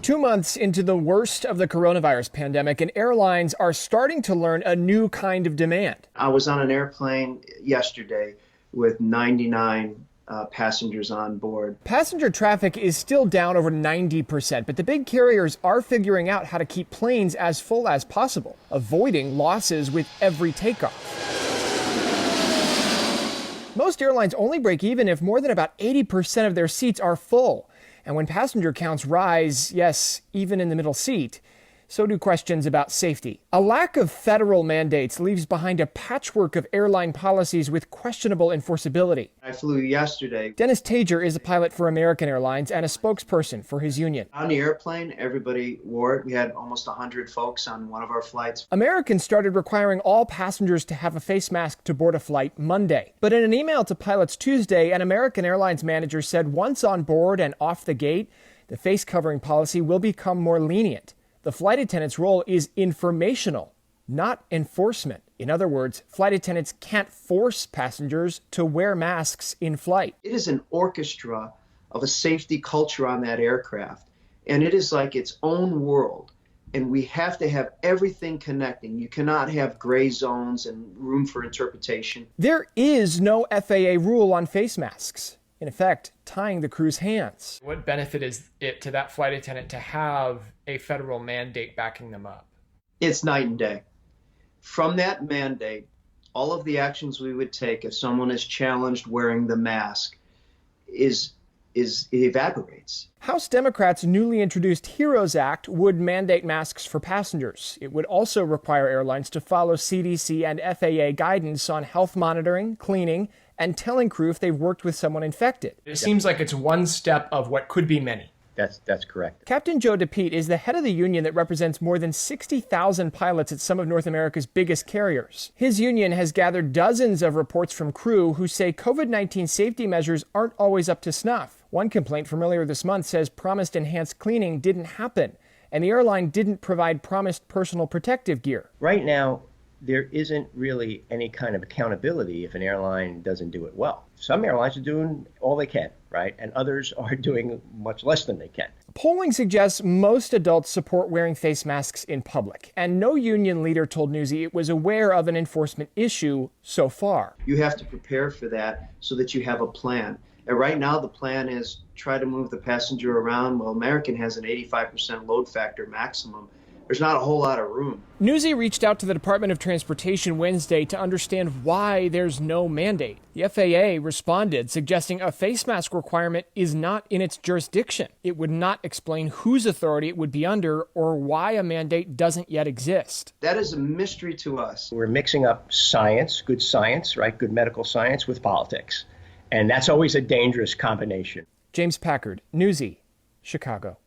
2 months into the worst of the coronavirus pandemic, and airlines are starting to learn a new kind of demand. I was on an airplane yesterday with 99 passengers on board. Passenger traffic is still down over 90%, but the big carriers are figuring out how to keep planes as full as possible, avoiding losses with every takeoff. Most airlines only break even if more than about 80% of their seats are full. And when passenger counts rise, yes, even in the middle seat, so do questions about safety. A lack of federal mandates leaves behind a patchwork of airline policies with questionable enforceability. I flew yesterday. Dennis Tager is a pilot for American Airlines and a spokesperson for his union. On the airplane, everybody wore it. We had almost 100 folks on one of our flights. American started requiring all passengers to have a face mask to board a flight Monday. But in an email to pilots Tuesday, an American Airlines manager said once on board and off the gate, the face covering policy will become more lenient. The flight attendant's role is informational, not enforcement. In other words, flight attendants can't force passengers to wear masks in flight. It is an orchestra of a safety culture on that aircraft, and it is like its own world. And we have to have everything connecting. You cannot have gray zones and room for interpretation. There is no FAA rule on face masks. In effect, tying the crew's hands. What benefit is it to that flight attendant to have a federal mandate backing them up? It's night and day. From that mandate, all of the actions we would take if someone is challenged wearing the mask it evaporates. House Democrats' newly introduced HEROES Act would mandate masks for passengers. It would also require airlines to follow CDC and FAA guidance on health monitoring, cleaning, and telling crew if they've worked with someone infected. It seems like it's one step of what could be many. That's correct. Captain Joe DePete is the head of the union that represents more than 60,000 pilots at some of North America's biggest carriers. His union has gathered dozens of reports from crew who say COVID-19 safety measures aren't always up to snuff. One complaint from earlier this month says promised enhanced cleaning didn't happen, and the airline didn't provide promised personal protective gear. Right now, there isn't really any kind of accountability if an airline doesn't do it well. Some airlines are doing all they can, right? And others are doing much less than they can. Polling suggests most adults support wearing face masks in public, and no union leader told Newsy it was aware of an enforcement issue so far. You have to prepare for that so that you have a plan. And right now the plan is try to move the passenger around. Well, American has an 85% load factor maximum. There's not a whole lot of room. Newsy reached out to the Department of Transportation Wednesday to understand why there's no mandate. The FAA responded, suggesting a face mask requirement is not in its jurisdiction. It would not explain whose authority it would be under or why a mandate doesn't yet exist. That is a mystery to us. We're mixing up science, right? Good medical science with politics. And that's always a dangerous combination. James Packard, Newsy, Chicago.